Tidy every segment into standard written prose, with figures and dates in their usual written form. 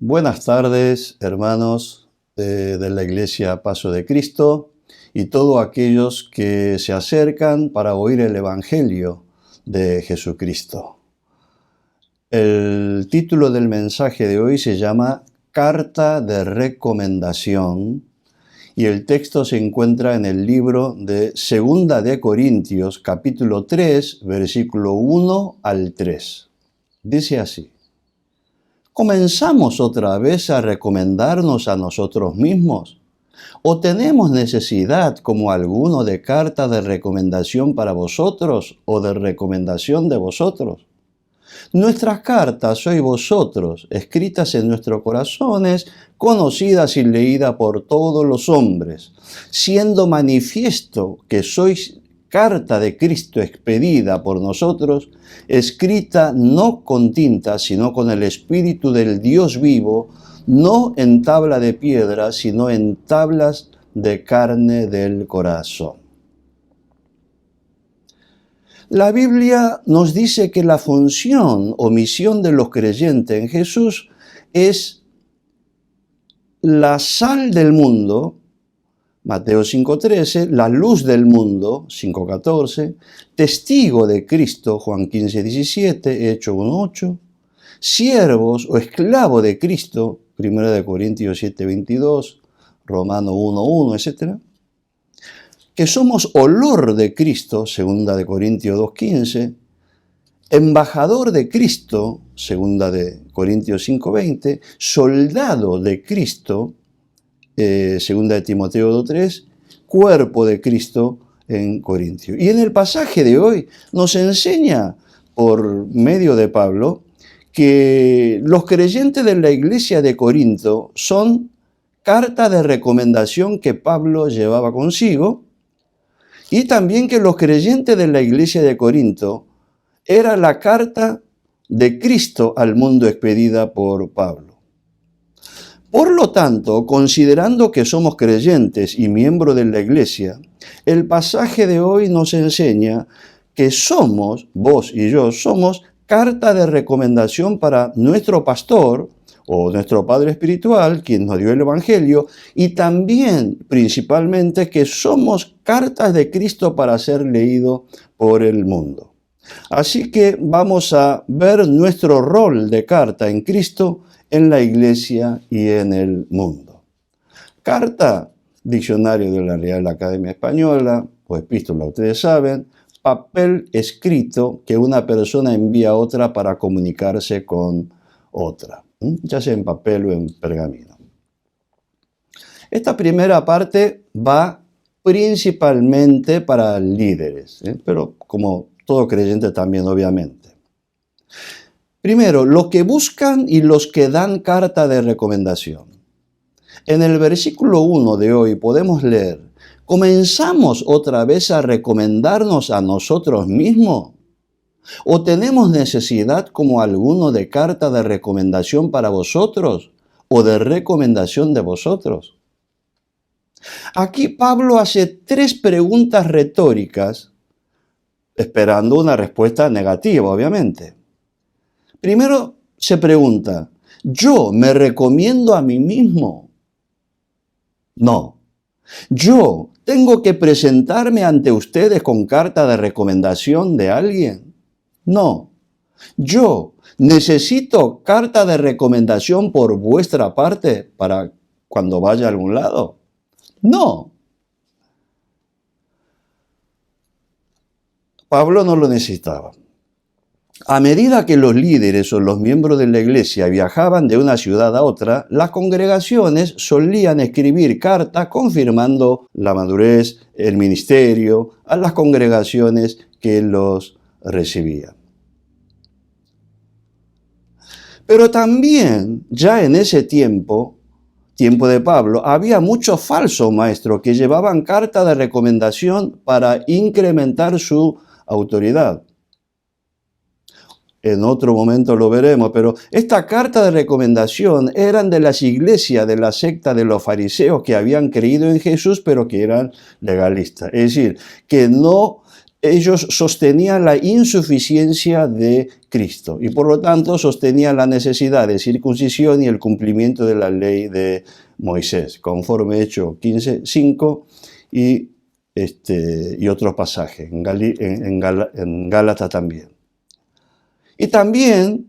Buenas tardes, hermanos de la Iglesia Paso de Cristo y todos aquellos que se acercan para oír el Evangelio de Jesucristo. El título del mensaje de hoy se llama Carta de Recomendación y el texto se encuentra en el libro de Segunda de Corintios, capítulo 3, versículo 1 al 3. Dice así: ¿comenzamos otra vez a recomendarnos a nosotros mismos? ¿O tenemos necesidad, como alguno, de carta de recomendación para vosotros o de recomendación de vosotros? Nuestras cartas sois vosotros, escritas en nuestros corazones, conocidas y leídas por todos los hombres, siendo manifiesto que sois carta de Cristo expedida por nosotros, escrita no con tinta, sino con el Espíritu del Dios vivo, no en tabla de piedra, sino en tablas de carne del corazón. La Biblia nos dice que la función o misión de los creyentes en Jesús es la sal del mundo, Mateo 5:13, la luz del mundo, 5:14, testigo de Cristo, Juan 15:17, Hechos 1:8, siervos o esclavos de Cristo, 1 Corintios 7:22, Romanos 1:1, etc. Que somos olor de Cristo, 2 Corintios 2:15, embajador de Cristo, 2 Corintios 5:20, soldado de Cristo, 2 Timoteo 2:3, cuerpo de Cristo en Corintios. Y en el pasaje de hoy nos enseña, por medio de Pablo, que los creyentes de la iglesia de Corinto son carta de recomendación que Pablo llevaba consigo, y también que los creyentes de la iglesia de Corinto era la carta de Cristo al mundo expedida por Pablo. Por lo tanto, considerando que somos creyentes y miembros de la iglesia, el pasaje de hoy nos enseña que somos, vos y yo, somos carta de recomendación para nuestro pastor o nuestro padre espiritual, quien nos dio el Evangelio, y también, principalmente, que somos cartas de Cristo para ser leído por el mundo. Así que vamos a ver nuestro rol de carta en Cristo en la iglesia y en el mundo. Carta, diccionario de la Real Academia Española, o epístola, ustedes saben, papel escrito que una persona envía a otra para comunicarse con otra, ya sea en papel o en pergamino. Esta primera parte va principalmente para líderes, pero como todo creyente también, obviamente. Primero, los que buscan y los que dan carta de recomendación. En el versículo 1 de hoy podemos leer: ¿comenzamos otra vez a recomendarnos a nosotros mismos? ¿O tenemos necesidad, como alguno, de carta de recomendación para vosotros o de recomendación de vosotros? Aquí Pablo hace 3 preguntas retóricas, esperando una respuesta negativa, obviamente. Primero se pregunta: ¿yo me recomiendo a mí mismo? No. ¿Yo tengo que presentarme ante ustedes con carta de recomendación de alguien? No. ¿Yo necesito carta de recomendación por vuestra parte para cuando vaya a algún lado? No. Pablo no lo necesitaba. A medida que los líderes o los miembros de la iglesia viajaban de una ciudad a otra, las congregaciones solían escribir cartas confirmando la madurez, el ministerio, a las congregaciones que los recibían. Pero también, ya en ese tiempo de Pablo, había muchos falsos maestros que llevaban cartas de recomendación para incrementar su autoridad. En otro momento lo veremos, pero esta carta de recomendación eran de las iglesias de la secta de los fariseos que habían creído en Jesús, pero que eran legalistas. Es decir, que no ellos sostenían la insuficiencia de Cristo y por lo tanto sostenían la necesidad de circuncisión y el cumplimiento de la ley de Moisés, conforme Hechos 15:5 y otros pasajes, en Gálatas también. Y también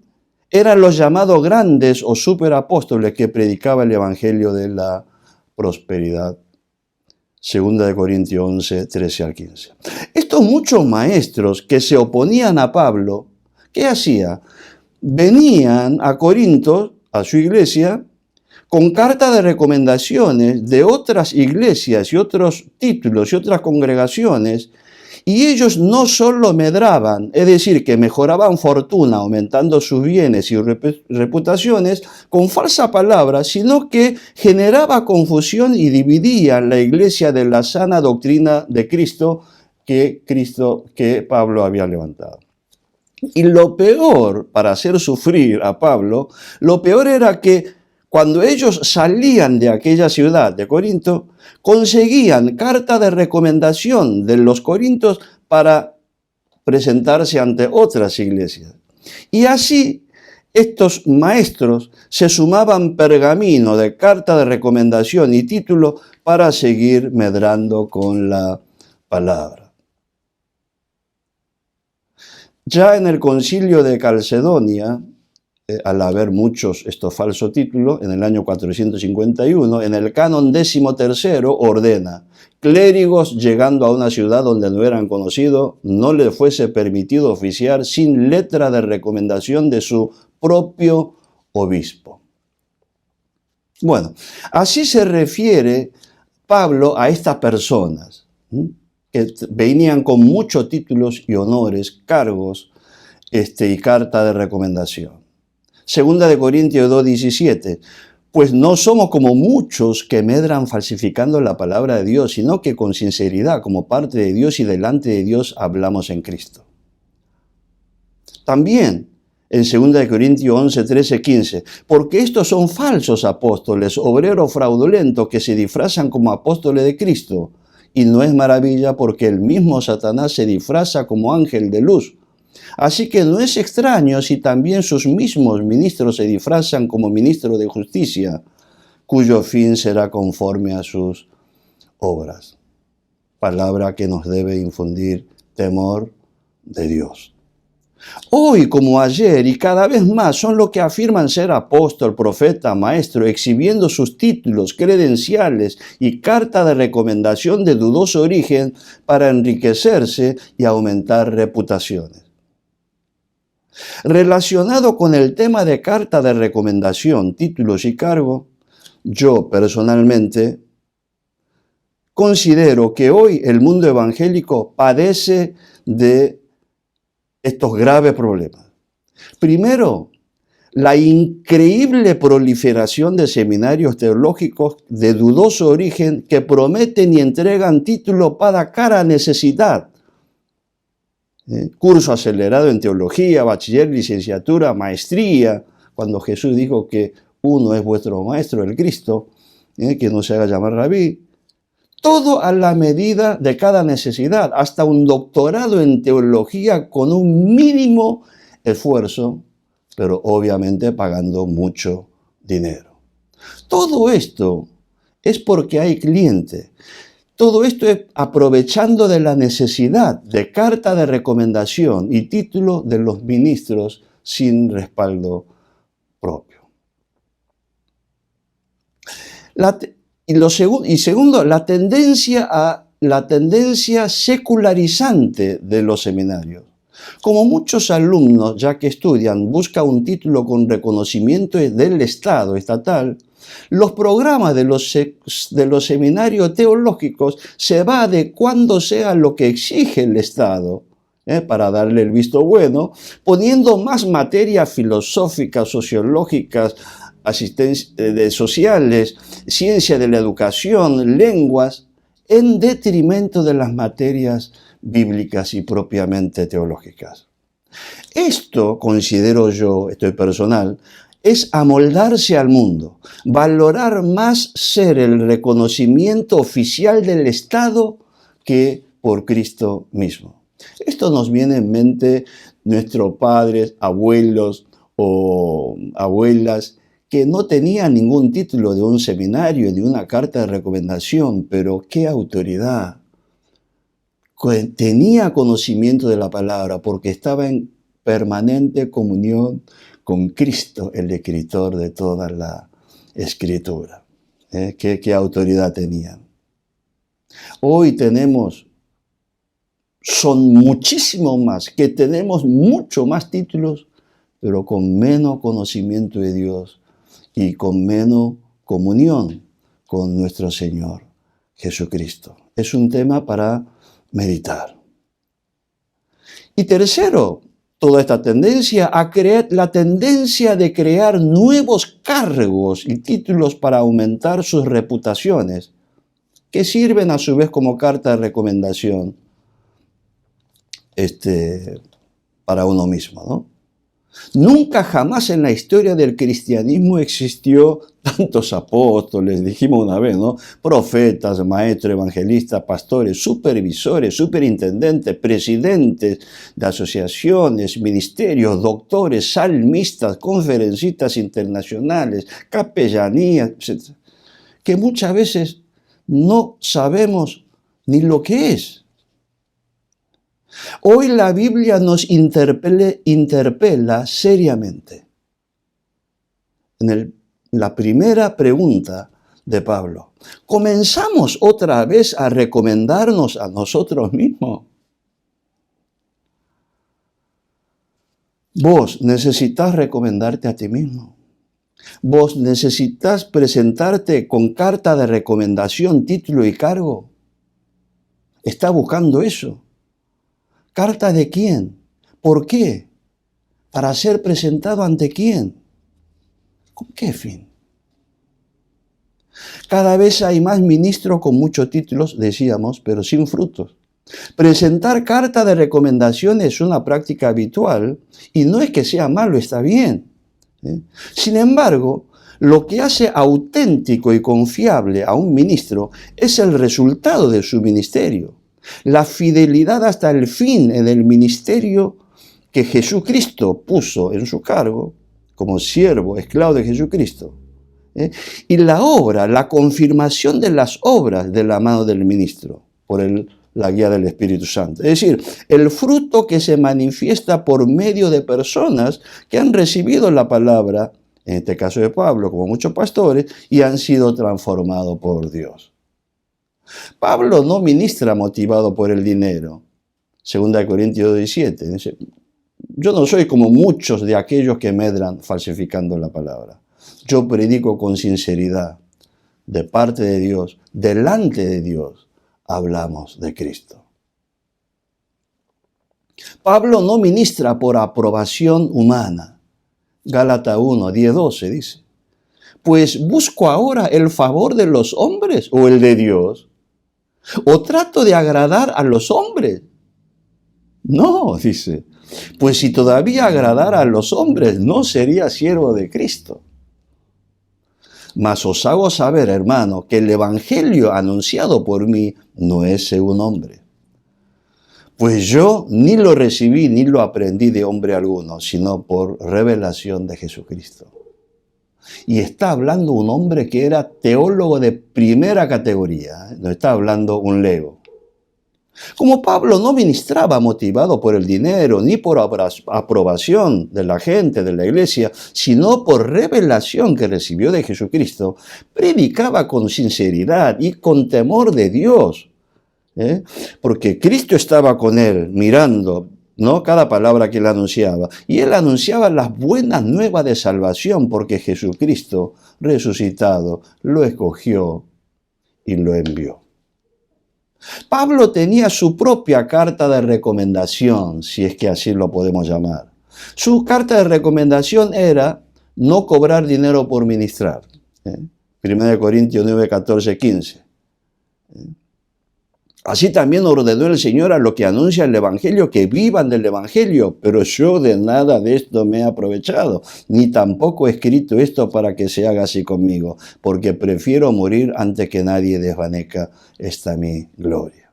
eran los llamados grandes o superapóstoles que predicaban el evangelio de la prosperidad. 2 Corintios 11, 13 al 15. Estos muchos maestros que se oponían a Pablo, ¿qué hacían? Venían a Corinto, a su iglesia, con cartas de recomendaciones de otras iglesias y otros títulos y otras congregaciones, y ellos no solo medraban, es decir, que mejoraban fortuna, aumentando sus bienes y reputaciones con falsa palabra, sino que generaba confusión y dividían la iglesia de la sana doctrina de Cristo que Pablo había levantado. Y lo peor, para hacer sufrir a Pablo, lo peor era que cuando ellos salían de aquella ciudad de Corinto, conseguían carta de recomendación de los corintios para presentarse ante otras iglesias. Y así estos maestros se sumaban pergamino de carta de recomendación y título para seguir medrando con la palabra. Ya en el concilio de Calcedonia, al haber muchos estos falsos títulos, en el año 451, en el canon 13 ordena: clérigos llegando a una ciudad donde no eran conocidos, no les fuese permitido oficiar sin letra de recomendación de su propio obispo. Bueno, así se refiere Pablo a estas personas, que venían con muchos títulos y honores, cargos y carta de recomendación. 2 Corintios 2:17, pues no somos como muchos que medran falsificando la palabra de Dios, sino que con sinceridad, como parte de Dios y delante de Dios, hablamos en Cristo. También en 2 Corintios 11, 13, 15, porque estos son falsos apóstoles, obreros fraudulentos que se disfrazan como apóstoles de Cristo. Y no es maravilla porque el mismo Satanás se disfraza como ángel de luz. Así que no es extraño si también sus mismos ministros se disfrazan como ministros de justicia, cuyo fin será conforme a sus obras. Palabra que nos debe infundir temor de Dios. Hoy como ayer y cada vez más son los que afirman ser apóstol, profeta, maestro, exhibiendo sus títulos, credenciales y carta de recomendación de dudoso origen para enriquecerse y aumentar reputaciones. Relacionado con el tema de carta de recomendación, títulos y cargo, yo personalmente considero que hoy el mundo evangélico padece de estos graves problemas. Primero, la increíble proliferación de seminarios teológicos de dudoso origen que prometen y entregan títulos para cada necesidad. Curso acelerado en teología, bachiller, licenciatura, maestría, cuando Jesús dijo que uno es vuestro maestro, el Cristo, que no se haga llamar rabí. Todo a la medida de cada necesidad, hasta un doctorado en teología con un mínimo esfuerzo, pero obviamente pagando mucho dinero. Todo esto es porque hay cliente. Todo esto es aprovechando de la necesidad de carta de recomendación y título de los ministros sin respaldo propio. Segundo, la tendencia secularizante de los seminarios. Como muchos alumnos, ya que estudian, buscan un título con reconocimiento del Estado estatal, los programas de los seminarios teológicos se va adecuándose a lo que exige el Estado, para darle el visto bueno, poniendo más materias filosóficas, sociológicas, sociales, ciencia de la educación, lenguas, en detrimento de las materias bíblicas y propiamente teológicas. Esto, considero yo, esto es personal, es amoldarse al mundo, valorar más ser el reconocimiento oficial del Estado que por Cristo mismo. Esto nos viene en mente nuestros padres, abuelos o abuelas que no tenían ningún título de un seminario, de una carta de recomendación, pero qué autoridad. Tenía conocimiento de la palabra porque estaba en permanente comunión con Cristo, el escritor de toda la escritura. ¿Qué autoridad tenían? Hoy son muchísimo más, que tenemos mucho más títulos, pero con menos conocimiento de Dios y con menos comunión con nuestro Señor Jesucristo. Es un tema para meditar. Y tercero, toda esta tendencia a crear, la tendencia de crear nuevos cargos y títulos para aumentar sus reputaciones, que sirven a su vez como carta de recomendación para uno mismo, ¿no? Nunca jamás en la historia del cristianismo existió tantos apóstoles, dijimos una vez, ¿no? Profetas, maestros, evangelistas, pastores, supervisores, superintendentes, presidentes de asociaciones, ministerios, doctores, salmistas, conferencistas internacionales, capellanías, etc., que muchas veces no sabemos ni lo que es. Hoy la Biblia nos interpela seriamente. En la primera pregunta de Pablo, ¿comenzamos otra vez a recomendarnos a nosotros mismos? Vos necesitas recomendarte a ti mismo. Vos necesitas presentarte con carta de recomendación, título y cargo. ¿Está buscando eso? ¿Carta de quién? ¿Por qué? ¿Para ser presentado ante quién? ¿Con qué fin? Cada vez hay más ministros con muchos títulos, decíamos, pero sin frutos. Presentar carta de recomendación es una práctica habitual y no es que sea malo, está bien. Sin embargo, lo que hace auténtico y confiable a un ministro es el resultado de su ministerio. La fidelidad hasta el fin en el ministerio que Jesucristo puso en su cargo, como siervo, esclavo de Jesucristo. Y la obra, la confirmación de las obras de la mano del ministro, por la guía del Espíritu Santo. Es decir, el fruto que se manifiesta por medio de personas que han recibido la palabra, en este caso de Pablo, como muchos pastores, y han sido transformados por Dios. Pablo no ministra motivado por el dinero. 2 Corintios 17. Dice, yo no soy como muchos de aquellos que medran falsificando la palabra. Yo predico con sinceridad, de parte de Dios, delante de Dios, hablamos de Cristo. Pablo no ministra por aprobación humana. Gálatas 1, 10, 12 dice. Pues busco ahora el favor de los hombres o el de Dios. ¿O trato de agradar a los hombres? No, dice. Pues si todavía agradara a los hombres, no sería siervo de Cristo. Mas os hago saber, hermano, que el evangelio anunciado por mí no es según hombre. Pues yo ni lo recibí ni lo aprendí de hombre alguno, sino por revelación de Jesucristo. Y está hablando un hombre que era teólogo de primera categoría, no está hablando un lego. Como Pablo no ministraba motivado por el dinero ni por aprobación de la gente, de la iglesia, sino por revelación que recibió de Jesucristo, predicaba con sinceridad y con temor de Dios. Porque Cristo estaba con él mirando, ¿no?, cada palabra que él anunciaba. Y él anunciaba las buenas nuevas de salvación porque Jesucristo resucitado lo escogió y lo envió. Pablo tenía su propia carta de recomendación, si es que así lo podemos llamar. Su carta de recomendación era no cobrar dinero por ministrar. 1 Corintios 9, 14, 15. Así también ordenó el Señor a los que anuncian el Evangelio que vivan del Evangelio, pero yo de nada de esto me he aprovechado, ni tampoco he escrito esto para que se haga así conmigo, porque prefiero morir antes que nadie desvanezca esta mi gloria.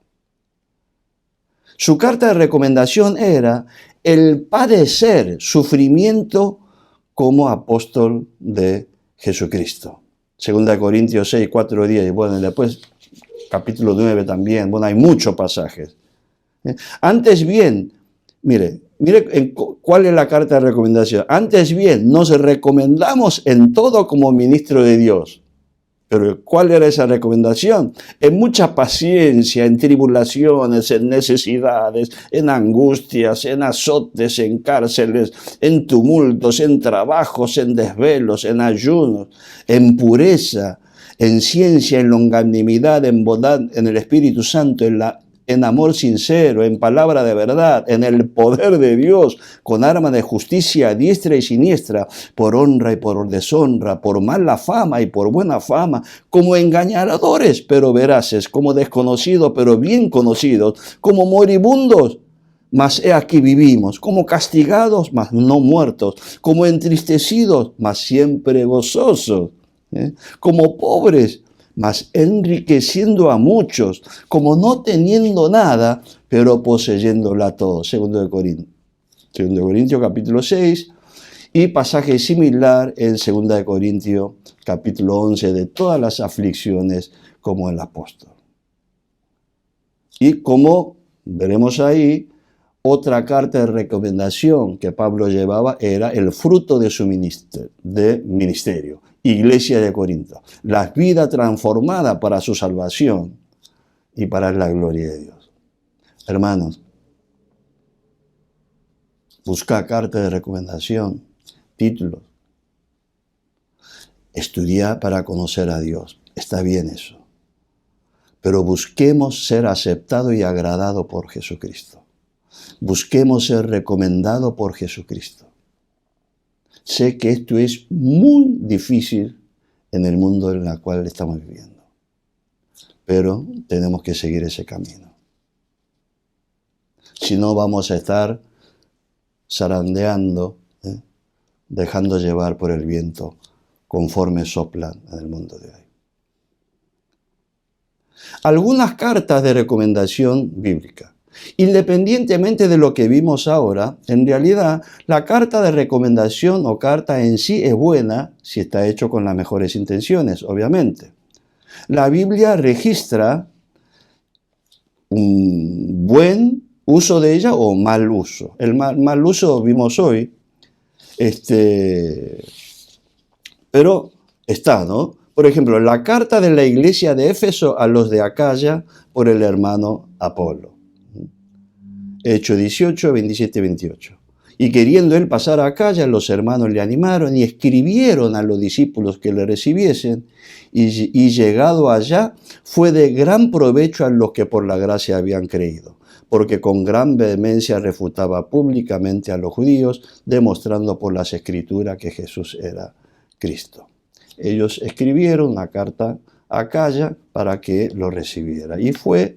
Su carta de recomendación era el padecer sufrimiento como apóstol de Jesucristo. Segunda de Corintios 6, 4, 10, y bueno, después capítulo 9 también, bueno, hay muchos pasajes. Antes bien, mire cuál es la carta de recomendación. Antes bien, nos recomendamos en todo como ministro de Dios. Pero ¿cuál era esa recomendación? En mucha paciencia, en tribulaciones, en necesidades, en angustias, en azotes, en cárceles, en tumultos, en trabajos, en desvelos, en ayunos, en pureza, en ciencia, en longanimidad, en bondad, en el Espíritu Santo, en amor sincero, en palabra de verdad, en el poder de Dios, con arma de justicia diestra y siniestra, por honra y por deshonra, por mala fama y por buena fama, como engañadores pero veraces, como desconocidos pero bien conocidos, como moribundos, mas he aquí vivimos, como castigados mas no muertos, como entristecidos mas siempre gozosos, como pobres mas enriqueciendo a muchos, como no teniendo nada, pero poseyéndola todo. Segundo de Corintios capítulo 6, y pasaje similar en Segunda de Corintios capítulo 11, de todas las aflicciones como el apóstol. Y como veremos ahí, otra carta de recomendación que Pablo llevaba era el fruto de su ministerio. Iglesia de Corinto, la vida transformada para su salvación y para la gloria de Dios. Hermanos, busca carta de recomendación, títulos, estudia para conocer a Dios, está bien eso, pero busquemos ser aceptado y agradado por Jesucristo, busquemos ser recomendado por Jesucristo. Sé que esto es muy difícil en el mundo en el cual estamos viviendo, pero tenemos que seguir ese camino. Si no, vamos a estar zarandeando, dejando llevar por el viento conforme soplan en el mundo de hoy. Algunas cartas de recomendación bíblica. Independientemente de lo que vimos ahora, en realidad la carta de recomendación o carta en sí es buena si está hecho con las mejores intenciones, obviamente. La Biblia registra un buen uso de ella o mal uso. El mal uso vimos hoy, pero está, ¿no? Por ejemplo, la carta de la iglesia de Éfeso a los de Acaya por el hermano Apolo. Hechos 18, 27 y 28. Y queriendo él pasar a Acaya, los hermanos le animaron y escribieron a los discípulos que le recibiesen, y llegado allá fue de gran provecho a los que por la gracia habían creído, porque con gran vehemencia refutaba públicamente a los judíos, demostrando por las escrituras que Jesús era Cristo. Ellos escribieron una carta a Acaya para que lo recibiera, y fue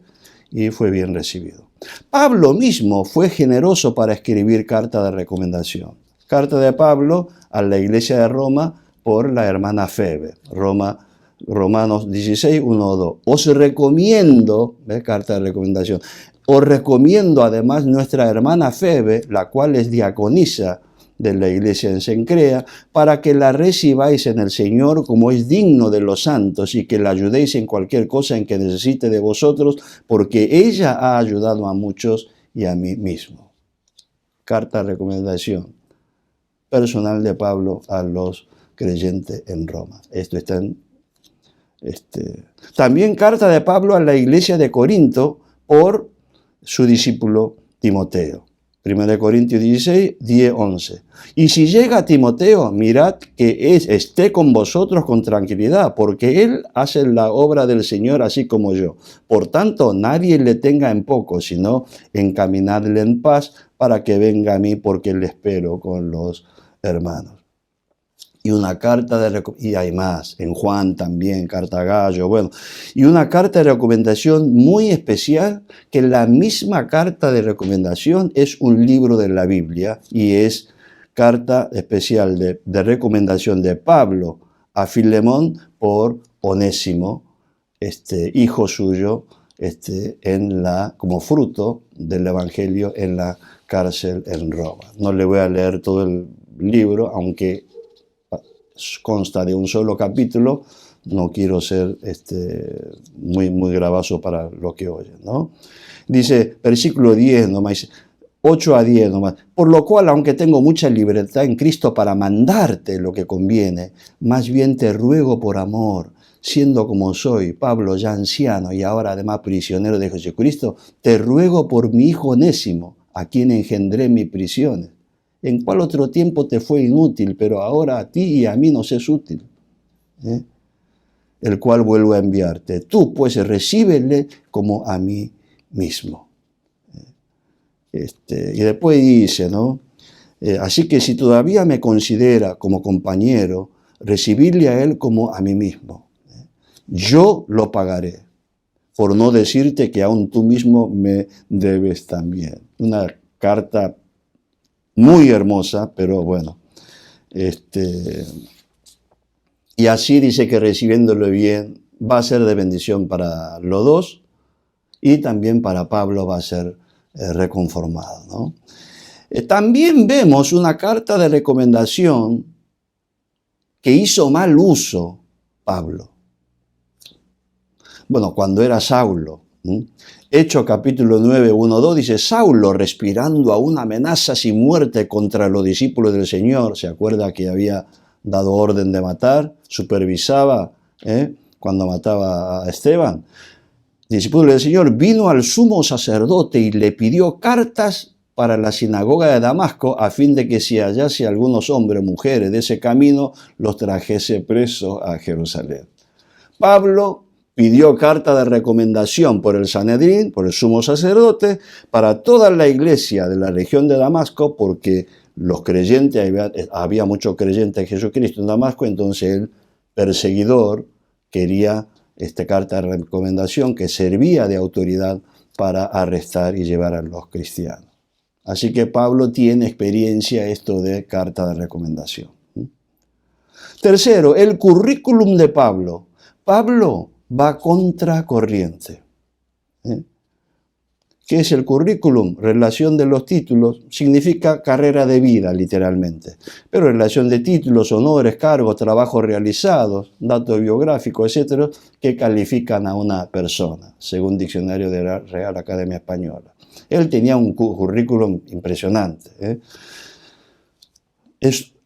bien recibido. Pablo mismo fue generoso para escribir carta de recomendación. Carta de Pablo a la iglesia de Roma por la hermana Febe. Romanos 16, 1, 2. Os recomiendo, carta de recomendación, os recomiendo además nuestra hermana Febe, la cual es diaconisa de la iglesia en Cencrea, para que la recibáis en el Señor como es digno de los santos y que la ayudéis en cualquier cosa en que necesite de vosotros, porque ella ha ayudado a muchos y a mí mismo. Carta de recomendación personal de Pablo a los creyentes en Roma. Esto está en También carta de Pablo a la iglesia de Corinto por su discípulo Timoteo. 1 Corintios 16, 10, 11. Y si llega Timoteo, mirad que esté con vosotros con tranquilidad, porque él hace la obra del Señor así como yo. Por tanto, nadie le tenga en poco, sino encaminadle en paz para que venga a mí, porque le espero con los hermanos. Y una carta y hay más, en Juan también, carta a Gallo, bueno, y una carta de recomendación muy especial, que la misma carta de recomendación es un libro de la Biblia, y es carta especial de recomendación de Pablo a Filemón por Onésimo, hijo suyo, como fruto del Evangelio en la cárcel en Roma. No le voy a leer todo el libro, aunque consta de un solo capítulo. No quiero ser muy gravoso para lo que oyen, ¿no? Dice, versículo 10 nomás, 8 a 10 nomás. Por lo cual, aunque tengo mucha libertad en Cristo para mandarte lo que conviene, más bien te ruego por amor, siendo como soy, Pablo ya anciano y ahora además prisionero de Jesucristo, te ruego por mi hijo Onésimo, a quien engendré mis prisiones, en cual otro tiempo te fue inútil, pero ahora a ti y a mí nos es útil, el cual vuelvo a enviarte. Tú pues recíbele como a mí mismo. Y después dice, ¿no? Así que si todavía me considera como compañero, recibirle a él como a mí mismo. Yo lo pagaré, por no decirte que aún tú mismo me debes también. Una carta muy hermosa, pero bueno. Y así dice que recibiéndolo bien va a ser de bendición para los dos y también para Pablo va a ser reconformado, ¿no? También vemos una carta de recomendación que hizo mal uso Pablo. Bueno, cuando era Saulo. Hechos capítulo 9, 1, 2 dice, Saulo, respirando aún amenazas y muerte contra los discípulos del Señor, ¿se acuerda que había dado orden de matar? Supervisaba cuando mataba a Esteban. Discípulo del Señor vino al sumo sacerdote y le pidió cartas para la sinagoga de Damasco a fin de que si hallase algunos hombres o mujeres de ese camino, los trajese presos a Jerusalén. Pablo pidió carta de recomendación por el Sanedrín, por el sumo sacerdote, para toda la iglesia de la región de Damasco, porque los creyentes, había muchos creyentes en Jesucristo en Damasco, entonces el perseguidor quería esta carta de recomendación que servía de autoridad para arrestar y llevar a los cristianos. Así que Pablo tiene experiencia esto de carta de recomendación. Tercero, el currículum de Pablo. Pablo va contracorriente. ¿Qué es el currículum? Relación de los títulos significa carrera de vida, literalmente. Pero relación de títulos, honores, cargos, trabajos realizados, datos biográficos, etcétera, que califican a una persona, según Diccionario de la Real Academia Española. Él tenía un currículum impresionante.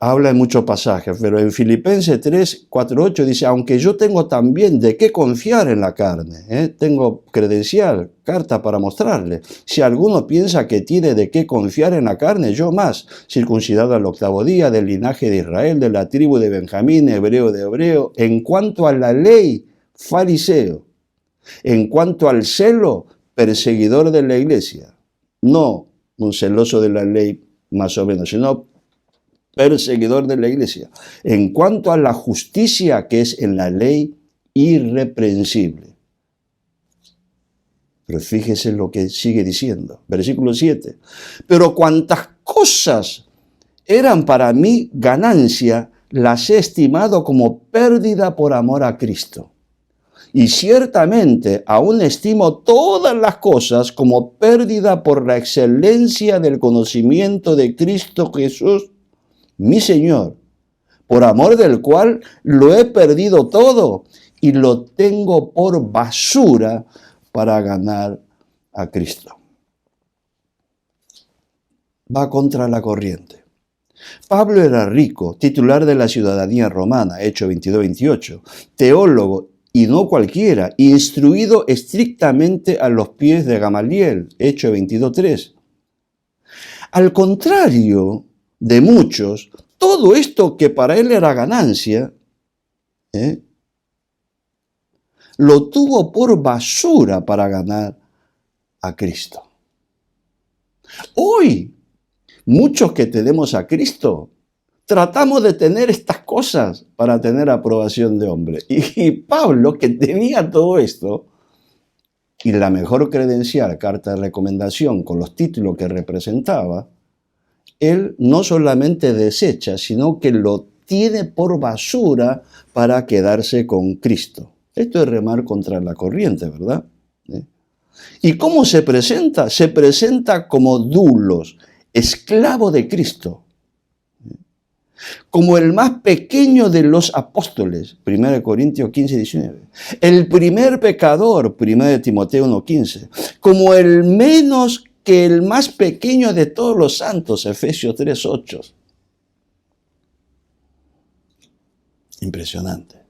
Habla en muchos pasajes, pero en Filipenses 3, 4, 8 dice, aunque yo tengo también de qué confiar en la carne, tengo credencial, carta para mostrarle. Si alguno piensa que tiene de qué confiar en la carne, yo más, circuncidado al 8º día, del linaje de Israel, de la tribu de Benjamín, hebreo de hebreo, en cuanto a la ley, fariseo, en cuanto al celo, perseguidor de la iglesia, no un celoso de la ley más o menos, sino perseguidor de la iglesia. En cuanto a la justicia que es en la ley, irreprensible. Pero fíjese lo que sigue diciendo. Versículo 7. Pero cuantas cosas eran para mí ganancia, las he estimado como pérdida por amor a Cristo. Y ciertamente aún estimo todas las cosas como pérdida por la excelencia del conocimiento de Cristo Jesús, mi Señor, por amor del cual lo he perdido todo y lo tengo por basura para ganar a Cristo. Va contra la corriente. Pablo era rico, titular de la ciudadanía romana, Hechos 22, 28, teólogo y no cualquiera, instruido estrictamente a los pies de Gamaliel, Hechos 22, 3. Al contrario de muchos, todo esto que para él era ganancia, lo tuvo por basura para ganar a Cristo. Hoy, muchos que tenemos a Cristo, tratamos de tener estas cosas para tener aprobación de hombre. Y Pablo, que tenía todo esto, y la mejor credencial, carta de recomendación, con los títulos que representaba, él no solamente desecha, sino que lo tiene por basura para quedarse con Cristo. Esto es remar contra la corriente, ¿verdad? ¿Y cómo se presenta? Se presenta como doulos, esclavo de Cristo, como el más pequeño de los apóstoles, 1 Corintios 15, 19. El primer pecador, 1 Timoteo 1, 15. Como el menos que el más pequeño de todos los santos, Efesios 3, 8. Impresionante.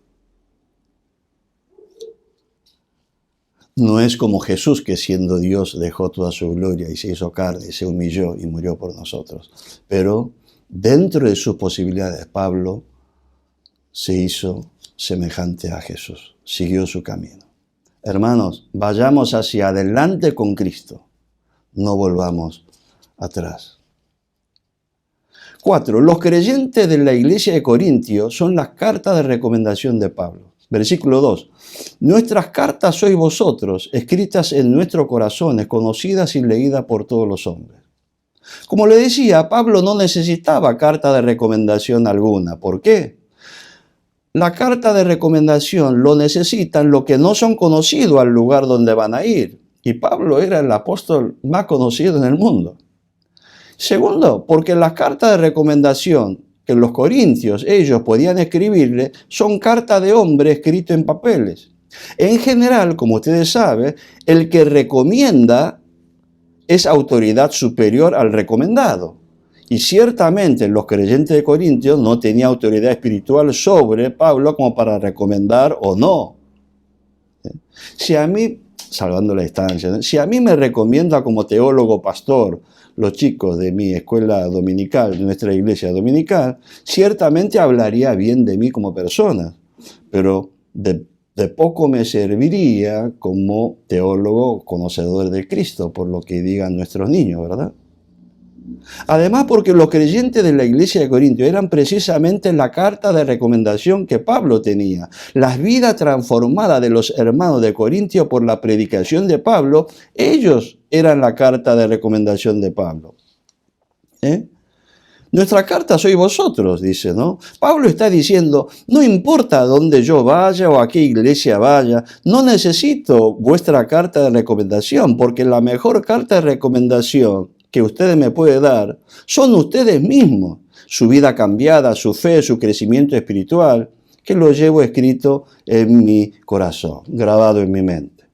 No es como Jesús, que siendo Dios dejó toda su gloria y se hizo carne y se humilló y murió por nosotros. Pero dentro de sus posibilidades, Pablo se hizo semejante a Jesús, siguió su camino. Hermanos, vayamos hacia adelante con Cristo, no volvamos atrás. 4. Los creyentes de la iglesia de Corintios son las cartas de recomendación de Pablo. Versículo 2. Nuestras cartas sois vosotros, escritas en nuestros corazones, conocidas y leídas por todos los hombres. Como le decía, Pablo no necesitaba carta de recomendación alguna. ¿Por qué? La carta de recomendación lo necesitan los que no son conocidos al lugar donde van a ir. Y Pablo era el apóstol más conocido en el mundo. Segundo, porque las cartas de recomendación que los corintios ellos podían escribirle son cartas de hombre escritas en papeles. En general, como ustedes saben, el que recomienda es autoridad superior al recomendado. Y ciertamente los creyentes de Corintios no tenían autoridad espiritual sobre Pablo como para recomendar o no. Si a mí, salvando la distancia, ¿no? Si a mí me recomienda como teólogo pastor los chicos de mi escuela dominical, de nuestra iglesia dominical, ciertamente hablaría bien de mí como persona, pero de poco me serviría como teólogo conocedor de Cristo, por lo que digan nuestros niños, ¿verdad? Además, porque los creyentes de la iglesia de Corintios eran precisamente la carta de recomendación que Pablo tenía. Las vidas transformadas de los hermanos de Corintios por la predicación de Pablo, ellos eran la carta de recomendación de Pablo. Nuestra carta sois vosotros, dice, ¿no? Pablo está diciendo, no importa a dónde yo vaya o a qué iglesia vaya, no necesito vuestra carta de recomendación, porque la mejor carta de recomendación que ustedes me pueden dar son ustedes mismos, su vida cambiada, su fe, su crecimiento espiritual, que lo llevo escrito en mi corazón, grabado en mi mente.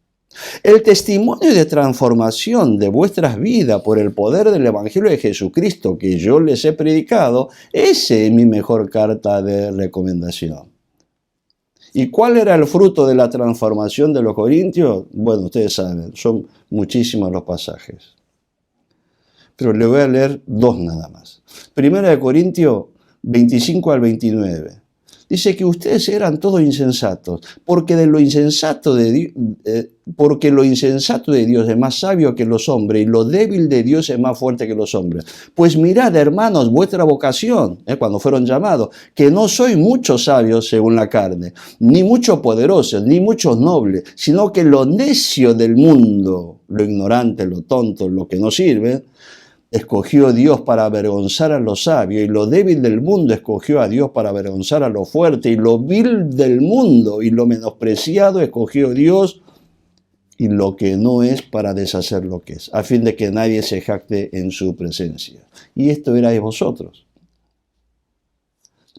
El testimonio de transformación de vuestras vidas por el poder del Evangelio de Jesucristo que yo les he predicado, ese es mi mejor carta de recomendación. ¿Y cuál era el fruto de la transformación de los corintios? Bueno, ustedes saben, son muchísimos los pasajes. Pero le voy a leer dos nada más. 1 Corintios 25 al 29. Dice que ustedes eran todos insensatos, porque lo insensato de Dios es más sabio que los hombres, y lo débil de Dios es más fuerte que los hombres. Pues mirad, hermanos, vuestra vocación, cuando fueron llamados, que no sois muchos sabios según la carne, ni muchos poderosos, ni muchos nobles, sino que lo necio del mundo, lo ignorante, lo tonto, lo que no sirve, escogió Dios para avergonzar a los sabios, y lo débil del mundo escogió a Dios para avergonzar a lo fuerte, y lo vil del mundo y lo menospreciado escogió Dios, y lo que no es para deshacer lo que es, a fin de que nadie se jacte en su presencia. Y esto erais vosotros.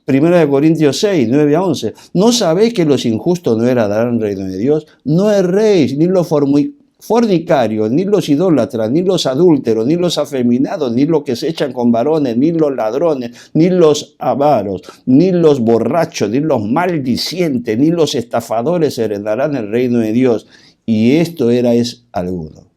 1 Corintios 6, 9 a 11. ¿No sabéis que los injustos no heredarán el reino de Dios? No erréis, ni los fornicarios, ni los idólatras, ni los adúlteros, ni los afeminados, ni los que se echan con varones, ni los ladrones, ni los avaros, ni los borrachos, ni los maldicientes, ni los estafadores heredarán el reino de Dios. Y esto es alguno.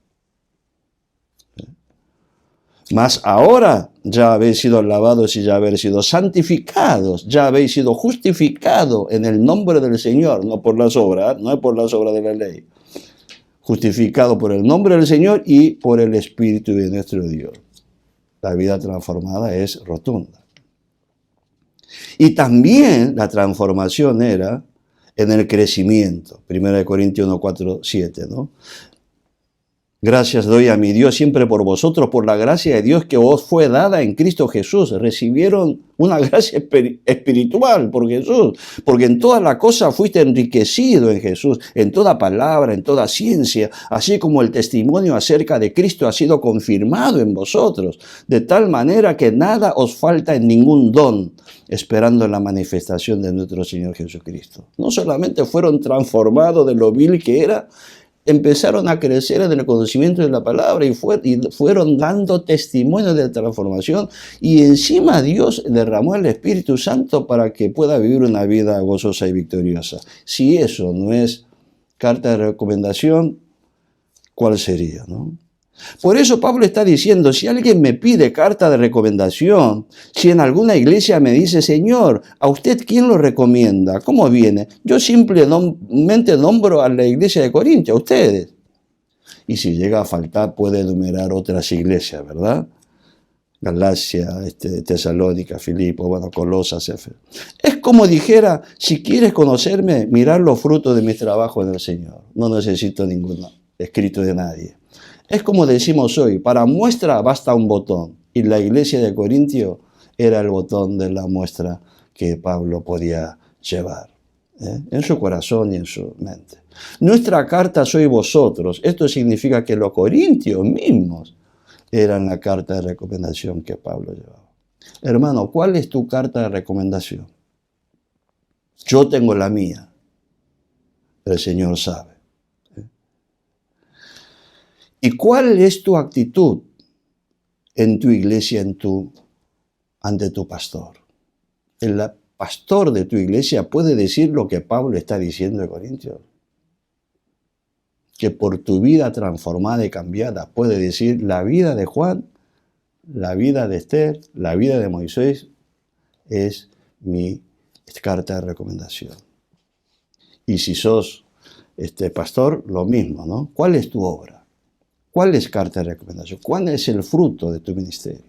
Mas ahora ya habéis sido lavados y ya habéis sido santificados, ya habéis sido justificados en el nombre del Señor, no por las obras, no es por las obras de la ley. Justificado por el nombre del Señor y por el Espíritu de nuestro Dios. La vida transformada es rotunda. Y también la transformación era en el crecimiento. 1 Corintios 1, 4, 7, ¿no? Gracias doy a mi Dios siempre por vosotros, por la gracia de Dios que os fue dada en Cristo Jesús. Recibieron una gracia espiritual por Jesús, porque en toda la cosa fuiste enriquecido en Jesús, en toda palabra, en toda ciencia, así como el testimonio acerca de Cristo ha sido confirmado en vosotros, de tal manera que nada os falta en ningún don, esperando la manifestación de nuestro Señor Jesucristo. No solamente fueron transformados de lo vil que era, empezaron a crecer en el conocimiento de la palabra y fueron dando testimonio de transformación, y encima Dios derramó el Espíritu Santo para que pueda vivir una vida gozosa y victoriosa. Si eso no es carta de recomendación, ¿cuál sería, no? Por eso Pablo está diciendo, si alguien me pide carta de recomendación, si en alguna iglesia me dice, Señor, ¿a usted quién lo recomienda? ¿Cómo viene? Yo simplemente nombro a la iglesia de Corinto, a ustedes. Y si llega a faltar, puede enumerar otras iglesias, ¿verdad? Galacia, Tesalónica, Filipo, bueno, Colosas, Éfeso. Es como dijera, si quieres conocerme, mirar los frutos de mi trabajo en el Señor. No necesito ningún escrito de nadie. Es como decimos hoy, para muestra basta un botón. Y la iglesia de Corintio era el botón de la muestra que Pablo podía llevar, en su corazón y en su mente. Nuestra carta sois vosotros. Esto significa que los corintios mismos eran la carta de recomendación que Pablo llevaba. Hermano, ¿cuál es tu carta de recomendación? Yo tengo la mía. El Señor sabe. ¿Y cuál es tu actitud en tu iglesia, ante tu pastor? El pastor de tu iglesia puede decir lo que Pablo está diciendo de Corintios. Que por tu vida transformada y cambiada puede decir la vida de Juan, la vida de Esther, la vida de Moisés es mi carta de recomendación. Y si sos pastor, lo mismo, ¿no? ¿Cuál es tu obra? ¿Cuál es carta de recomendación? ¿Cuál es el fruto de tu ministerio?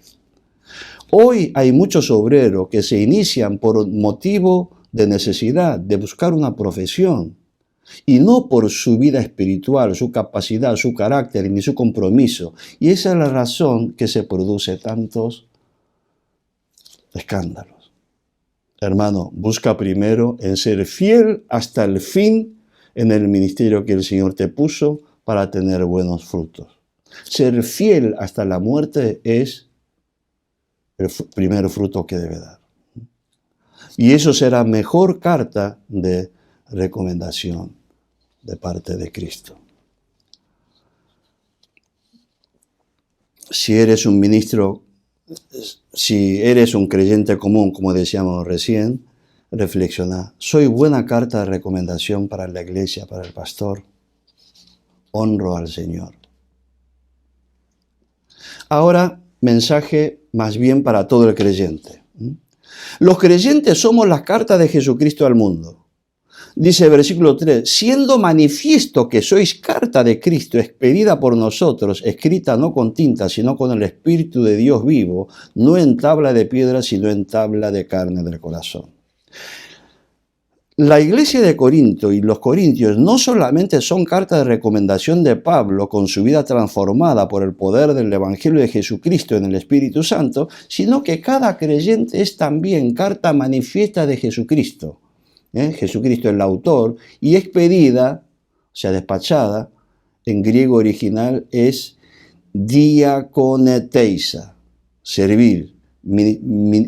Hoy hay muchos obreros que se inician por motivo de necesidad, de buscar una profesión, y no por su vida espiritual, su capacidad, su carácter ni su compromiso. Y esa es la razón que se produce tantos escándalos. Hermano, busca primero en ser fiel hasta el fin en el ministerio que el Señor te puso, para tener buenos frutos. Ser fiel hasta la muerte es el primer fruto que debe dar. Y eso será mejor carta de recomendación de parte de Cristo. Si eres un ministro, si eres un creyente común, como decíamos recién, reflexiona. ¿Soy buena carta de recomendación para la iglesia, para el pastor? Honro al Señor. Ahora, mensaje más bien para todo el creyente. Los creyentes somos las cartas de Jesucristo al mundo. Dice el versículo 3, siendo manifiesto que sois carta de Cristo, expedida por nosotros, escrita no con tinta, sino con el Espíritu de Dios vivo, no en tabla de piedra, sino en tabla de carne del corazón. La iglesia de Corinto y los corintios no solamente son cartas de recomendación de Pablo con su vida transformada por el poder del Evangelio de Jesucristo en el Espíritu Santo, sino que cada creyente es también carta manifiesta de Jesucristo. Jesucristo es el autor, y expedida, o sea, despachada, en griego original es diakoneteisa, servir.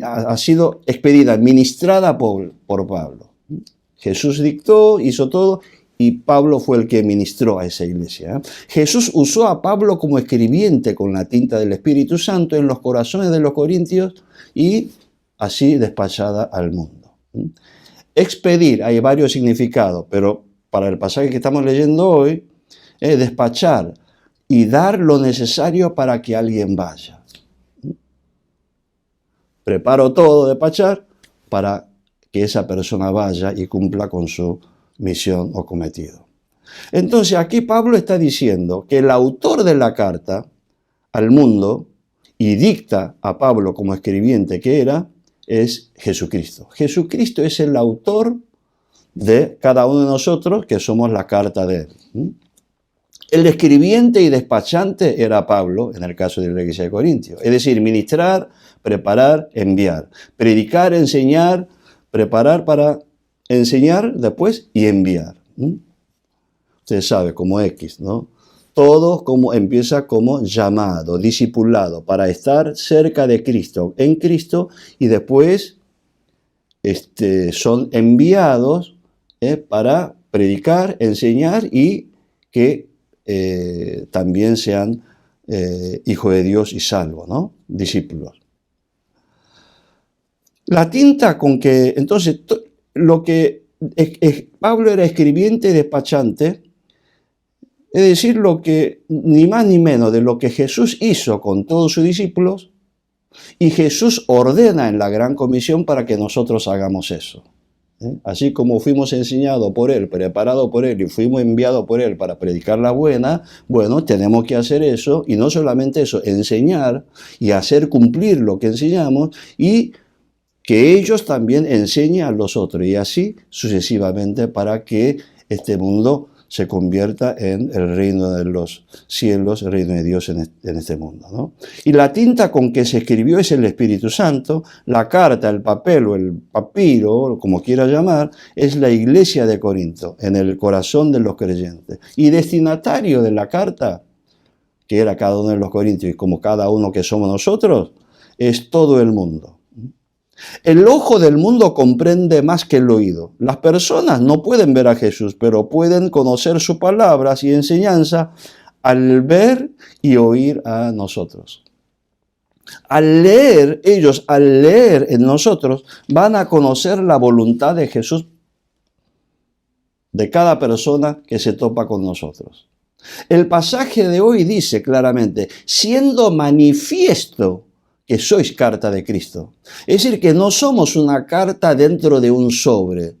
Ha sido expedida, ministrada por Pablo. Jesús dictó, hizo todo, y Pablo fue el que ministró a esa iglesia. Jesús usó a Pablo como escribiente con la tinta del Espíritu Santo en los corazones de los corintios y así despachada al mundo. Expedir, hay varios significados, pero para el pasaje que estamos leyendo hoy, es despachar y dar lo necesario para que alguien vaya. Preparo todo, despachar, para que esa persona vaya y cumpla con su misión o cometido. Entonces aquí Pablo está diciendo que el autor de la carta al mundo y dicta a Pablo como escribiente que era, es Jesucristo. Jesucristo es el autor de cada uno de nosotros que somos la carta de él. El escribiente y despachante era Pablo, en el caso de la iglesia de Corintios. Es decir, ministrar, preparar, enviar. Predicar, enseñar, preparar para enseñar después y enviar. Usted sabe, como X, ¿no? Todo empieza como llamado, discipulado, para estar cerca de Cristo, en Cristo, y después son enviados para predicar, enseñar y que también sean hijos de Dios y salvos, ¿no? Discípulos. La tinta con que, entonces, lo que Pablo era escribiente y despachante, es decir, lo que ni más ni menos de lo que Jesús hizo con todos sus discípulos, y Jesús ordena en la Gran Comisión para que nosotros hagamos eso. Así como fuimos enseñados por Él, preparados por Él y fuimos enviados por Él para predicar la buena, bueno, tenemos que hacer eso, y no solamente eso, enseñar y hacer cumplir lo que enseñamos, y que ellos también enseñen a los otros, y así sucesivamente, para que este mundo se convierta en el reino de los cielos, el reino de Dios en este mundo, ¿no? Y la tinta con que se escribió es el Espíritu Santo, la carta, el papel o el papiro, como quiera llamar, es la iglesia de Corinto, en el corazón de los creyentes. Y destinatario de la carta, que era cada uno de los corintios, y como cada uno que somos nosotros, es todo el mundo. El ojo del mundo comprende más que el oído. Las personas no pueden ver a Jesús, pero pueden conocer sus palabras y enseñanza al ver y oír a nosotros. Al leer en nosotros, van a conocer la voluntad de Jesús de cada persona que se topa con nosotros. El pasaje de hoy dice claramente, siendo manifiesto que sois carta de Cristo. Es decir, que no somos una carta dentro de un sobre,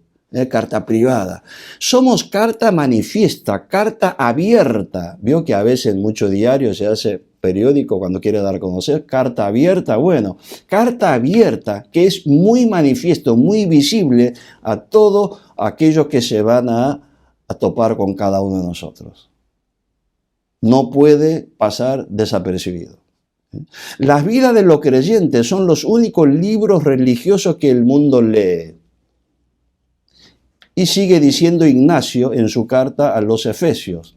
carta privada. Somos carta manifiesta, carta abierta. Vio que a veces en muchos diarios se hace periódico cuando quiere dar a conocer, carta abierta. Bueno, carta abierta que es muy manifiesto, muy visible a todos aquellos que se van a topar con cada uno de nosotros. No puede pasar desapercibido. Las vidas de los creyentes son los únicos libros religiosos que el mundo lee. Y sigue diciendo Ignacio en su carta a los Efesios.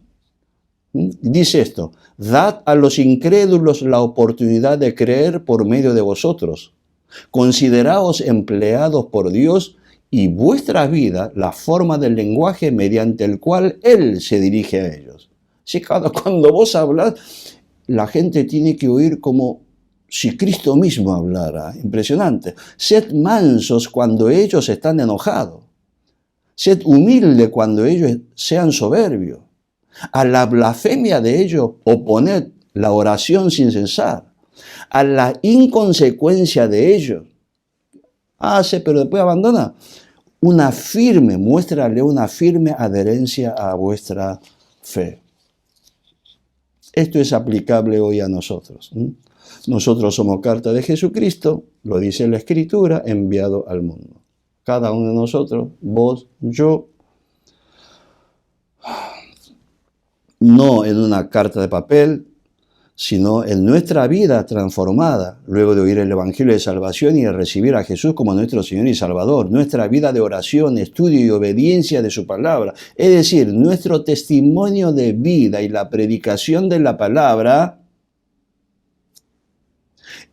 Dice esto, dad a los incrédulos la oportunidad de creer por medio de vosotros. Consideraos empleados por Dios y vuestra vida la forma del lenguaje mediante el cual Él se dirige a ellos. Sí, cuando vos hablas, la gente tiene que oír como si Cristo mismo hablara. Impresionante. Sed mansos cuando ellos están enojados. Sed humildes cuando ellos sean soberbios. A la blasfemia de ellos oponed la oración sin cesar. A la inconsecuencia de ellos hace, pero después abandona. Muéstrale una firme adherencia a vuestra fe. Esto es aplicable hoy a nosotros. Nosotros somos carta de Jesucristo, lo dice la Escritura, enviado al mundo. Cada uno de nosotros, vos, yo, no en una carta de papel, sino en nuestra vida transformada, luego de oír el Evangelio de Salvación y de recibir a Jesús como nuestro Señor y Salvador, nuestra vida de oración, estudio y obediencia de su palabra, es decir, nuestro testimonio de vida y la predicación de la palabra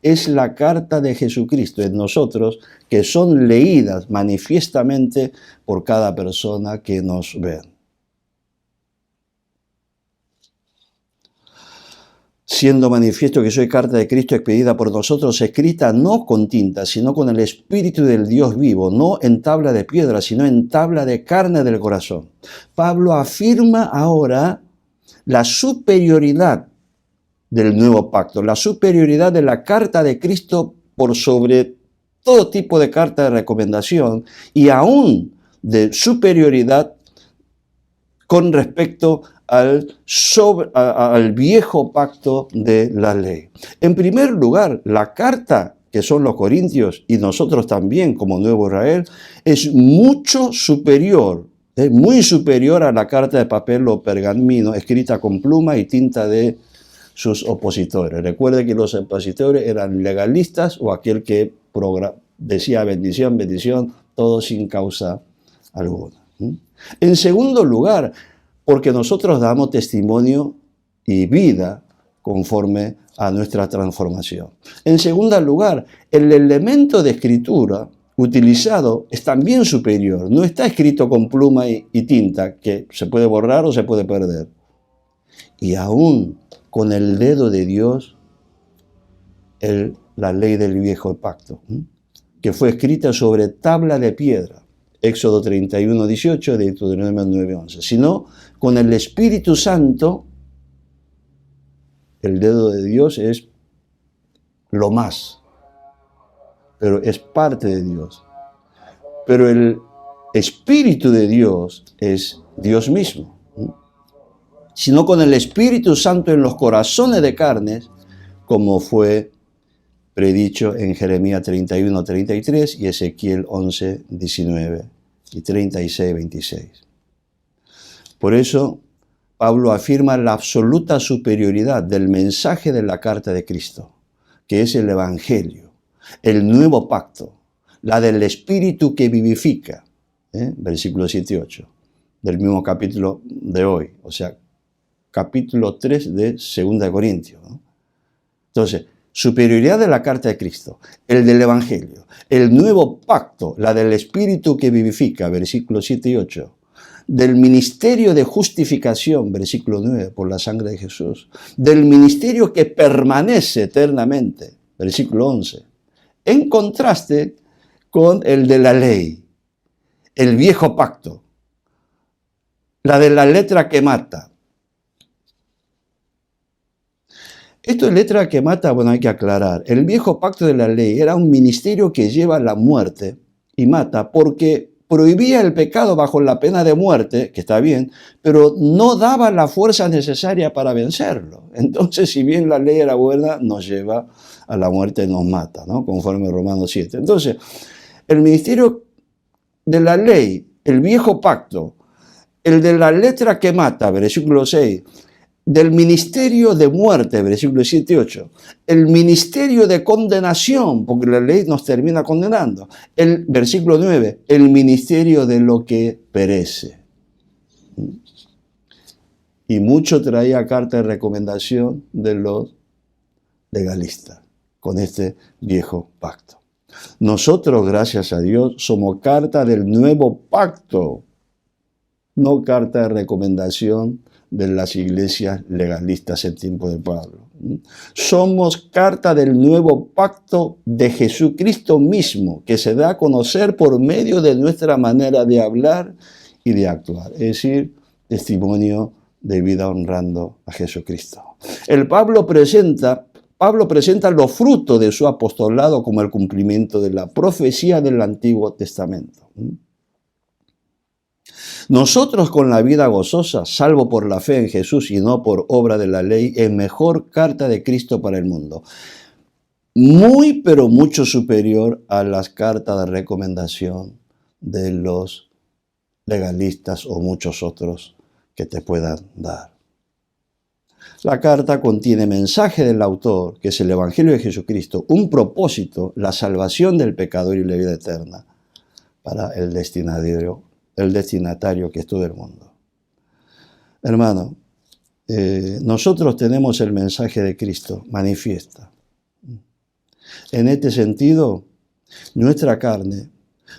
es la carta de Jesucristo en nosotros, que son leídas manifiestamente por cada persona que nos ve. Siendo manifiesto que soy carta de Cristo expedida por nosotros, escrita no con tinta, sino con el Espíritu del Dios vivo, no en tabla de piedra, sino en tabla de carne del corazón. Pablo afirma ahora la superioridad del nuevo pacto, la superioridad de la carta de Cristo por sobre todo tipo de carta de recomendación y aún de superioridad con respecto al viejo pacto de la ley. En primer lugar, la carta que son los corintios y nosotros también como Nuevo Israel es mucho superior Es muy superior a la carta de papel o pergamino escrita con pluma y tinta de sus opositores. Recuerde que los opositores eran legalistas o aquel que decía bendición, bendición, todo sin causa alguna. En segundo lugar, porque nosotros damos testimonio y vida conforme a nuestra transformación. En segundo lugar, el elemento de escritura utilizado es también superior. No está escrito con pluma y tinta, que se puede borrar o se puede perder. Y aún con el dedo de Dios, la ley del viejo pacto, que fue escrita sobre tabla de piedra. Éxodo 31, 18, Deuteronomio 9, 11. Sino con el Espíritu Santo, el dedo de Dios es lo más, pero es parte de Dios. Pero el Espíritu de Dios es Dios mismo. Sino con el Espíritu Santo en los corazones de carnes, como fue predicho en Jeremías 31, 33 y Ezequiel 11, 19 y 36, 26. Por eso, Pablo afirma la absoluta superioridad del mensaje de la carta de Cristo, que es el Evangelio, el nuevo pacto, la del Espíritu que vivifica, versículos 7 y 8, del mismo capítulo de hoy, o sea, capítulo 3 de 2 Corintios. Entonces, superioridad de la carta de Cristo, el del Evangelio, el nuevo pacto, la del Espíritu que vivifica, versículos 7 y 8, del ministerio de justificación, versículo 9, por la sangre de Jesús, del ministerio que permanece eternamente, versículo 11, en contraste con el de la ley, el viejo pacto, la de la letra que mata. Esto de letra que mata, bueno, hay que aclarar. El viejo pacto de la ley era un ministerio que lleva a la muerte y mata porque prohibía el pecado bajo la pena de muerte, que está bien, pero no daba la fuerza necesaria para vencerlo. Entonces, si bien la ley era buena, nos lleva a la muerte, nos mata, ¿no? Conforme Romanos 7. Entonces, el ministerio de la ley, el viejo pacto, el de la letra que mata, versículo 6, del ministerio de muerte, versículos 7 y 8, el ministerio de condenación, porque la ley nos termina condenando, el versículo 9, el ministerio de lo que perece. Y mucho traía carta de recomendación de los legalistas con este viejo pacto. Nosotros, gracias a Dios, somos carta del nuevo pacto, no carta de recomendación de las iglesias legalistas en tiempo de Pablo. Somos carta del nuevo pacto de Jesucristo mismo, que se da a conocer por medio de nuestra manera de hablar y de actuar, es decir, testimonio de vida honrando a Jesucristo. Pablo presenta los frutos de su apostolado como el cumplimiento de la profecía del Antiguo Testamento. Nosotros con la vida gozosa, salvo por la fe en Jesús y no por obra de la ley, es mejor carta de Cristo para el mundo. Muy, pero mucho superior a las cartas de recomendación de los legalistas o muchos otros que te puedan dar. La carta contiene mensaje del autor, que es el Evangelio de Jesucristo, un propósito, la salvación del pecador y la vida eterna para el destinatario que es todo el mundo. Hermano, nosotros tenemos el mensaje de Cristo, manifiesta. En este sentido, nuestra carne,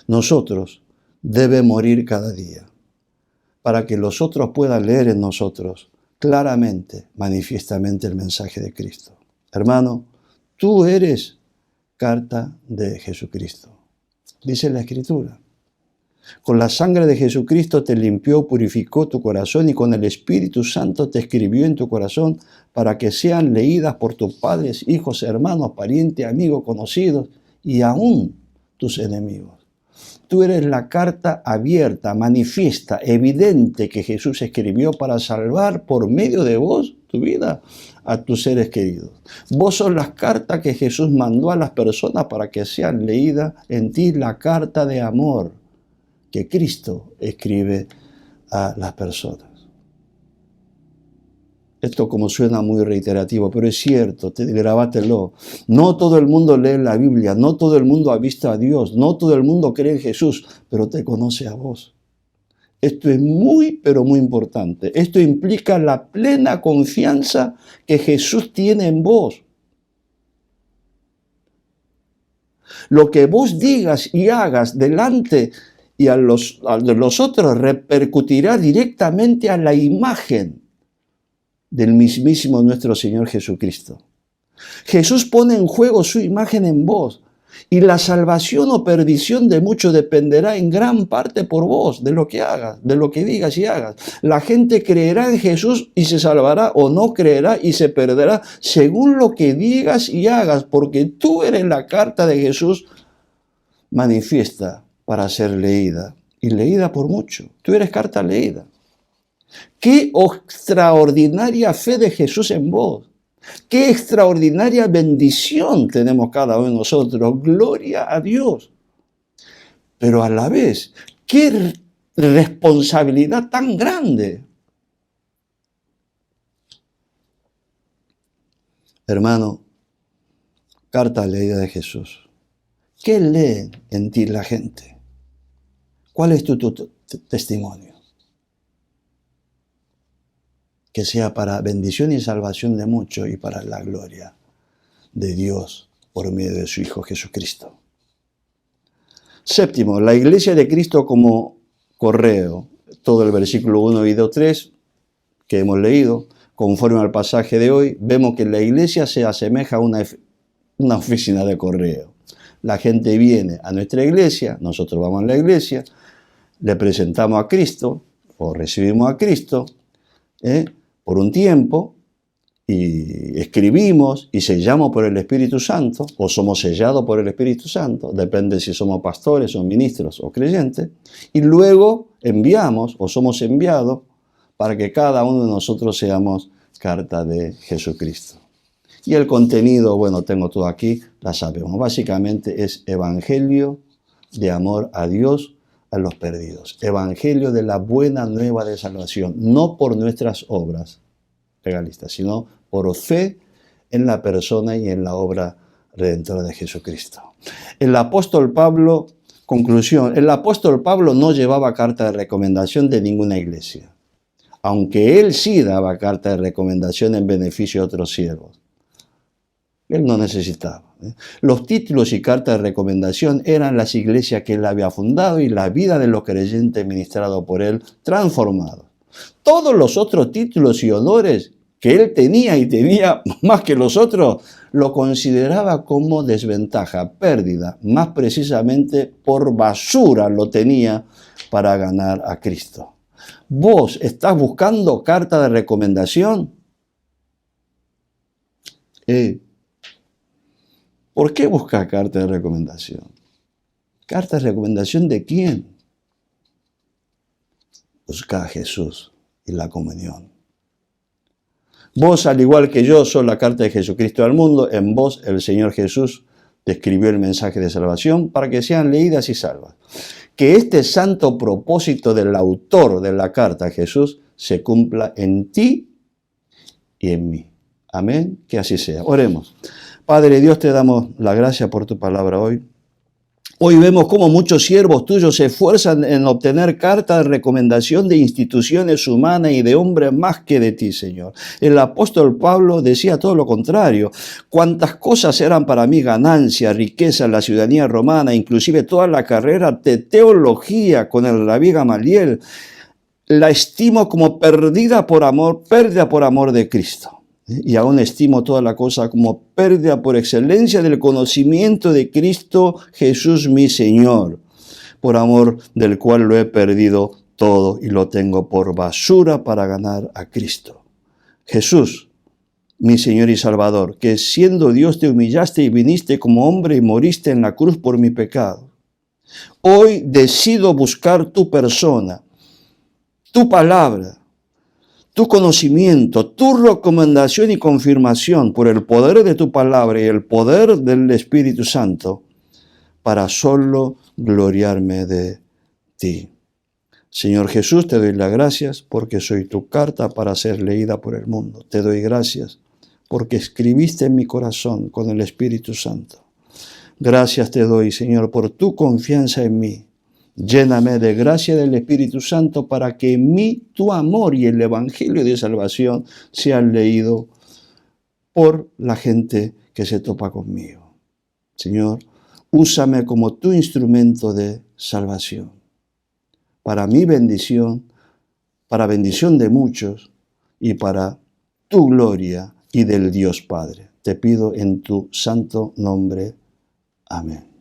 nosotros, debe morir cada día, para que los otros puedan leer en nosotros claramente, manifiestamente el mensaje de Cristo. Hermano, tú eres carta de Jesucristo, dice la Escritura. Con la sangre de Jesucristo te limpió, purificó tu corazón y con el Espíritu Santo te escribió en tu corazón para que sean leídas por tus padres, hijos, hermanos, parientes, amigos, conocidos y aún tus enemigos. Tú eres la carta abierta, manifiesta, evidente que Jesús escribió para salvar por medio de vos tu vida a tus seres queridos. Vos sos las cartas que Jesús mandó a las personas para que sean leídas en ti, la carta de amor que Cristo escribe a las personas. Esto como suena muy reiterativo, pero es cierto, grabátelo. No todo el mundo lee la Biblia, no todo el mundo ha visto a Dios, no todo el mundo cree en Jesús, pero te conoce a vos. Esto es muy, pero muy importante. Esto implica la plena confianza que Jesús tiene en vos. Lo que vos digas y hagas delante y a los otros repercutirá directamente a la imagen del mismísimo nuestro Señor Jesucristo. Jesús pone en juego su imagen en vos y la salvación o perdición de muchos dependerá en gran parte por vos, de lo que hagas, de lo que digas y hagas. La gente creerá en Jesús y se salvará o no creerá y se perderá según lo que digas y hagas, porque tú eres la carta de Jesús manifiesta para ser leída y leída por mucho. Tú eres carta leída. Qué extraordinaria fe de Jesús en vos. Qué extraordinaria bendición tenemos cada uno de nosotros. Gloria a Dios. Pero a la vez, qué responsabilidad tan grande. Hermano, carta leída de Jesús. ¿Qué lee en ti la gente? ¿Cuál es tu testimonio? Que sea para bendición y salvación de muchos y para la gloria de Dios por medio de su Hijo Jesucristo. Séptimo, la iglesia de Cristo como correo. Todo el versículo 1 y 2, 3 que hemos leído, conforme al pasaje de hoy, vemos que la iglesia se asemeja a una oficina de correo. La gente viene a nuestra iglesia, nosotros vamos a la iglesia, le presentamos a Cristo o recibimos a Cristo, por un tiempo y escribimos y sellamos por el Espíritu Santo o somos sellados por el Espíritu Santo, depende si somos pastores o ministros o creyentes, y luego enviamos o somos enviados para que cada uno de nosotros seamos carta de Jesucristo. Y el contenido, bueno, tengo todo aquí, la sabemos. Básicamente es evangelio de amor a Dios, a los perdidos. Evangelio de la buena nueva de salvación, no por nuestras obras legalistas, sino por fe en la persona y en la obra redentora de Jesucristo. El apóstol Pablo, conclusión, el apóstol Pablo no llevaba carta de recomendación de ninguna iglesia, aunque él sí daba carta de recomendación en beneficio de otros siervos. Él no necesitaba. Los títulos y cartas de recomendación eran las iglesias que él había fundado y la vida de los creyentes ministrado por él transformados. Todos los otros títulos y honores que él tenía y tenía más que los otros, lo consideraba como desventaja, pérdida, más precisamente por basura lo tenía para ganar a Cristo. ¿Vos estás buscando carta de recomendación? ¿Por qué buscar carta de recomendación? ¿Carta de recomendación de quién? Busca a Jesús y la comunión. Vos, al igual que yo, sos la carta de Jesucristo al mundo. En vos, el Señor Jesús describió el mensaje de salvación para que sean leídas y salvas. Que este santo propósito del autor de la carta a Jesús se cumpla en ti y en mí. Amén. Que así sea. Oremos. Padre Dios, te damos la gracia por tu palabra hoy. Hoy vemos cómo muchos siervos tuyos se esfuerzan en obtener cartas de recomendación de instituciones humanas y de hombres más que de ti, Señor. El apóstol Pablo decía todo lo contrario. Cuántas cosas eran para mí ganancia, riqueza, la ciudadanía romana, inclusive toda la carrera de teología con el rabí Gamaliel, la estimo como pérdida por amor de Cristo. Y aún estimo toda la cosa como pérdida por excelencia del conocimiento de Cristo Jesús mi Señor, por amor del cual lo he perdido todo y lo tengo por basura para ganar a Cristo. Jesús, mi Señor y Salvador, que siendo Dios te humillaste y viniste como hombre y moriste en la cruz por mi pecado. Hoy decido buscar tu persona, tu palabra, tu conocimiento, tu recomendación y confirmación por el poder de tu palabra y el poder del Espíritu Santo para solo gloriarme de ti. Señor Jesús, te doy las gracias porque soy tu carta para ser leída por el mundo. Te doy gracias porque escribiste en mi corazón con el Espíritu Santo. Gracias te doy, Señor, por tu confianza en mí. Lléname de gracia del Espíritu Santo para que en mí tu amor y el Evangelio de salvación sean leídos por la gente que se topa conmigo. Señor, úsame como tu instrumento de salvación, para mi bendición, para bendición de muchos y para tu gloria y del Dios Padre. Te pido en tu santo nombre. Amén.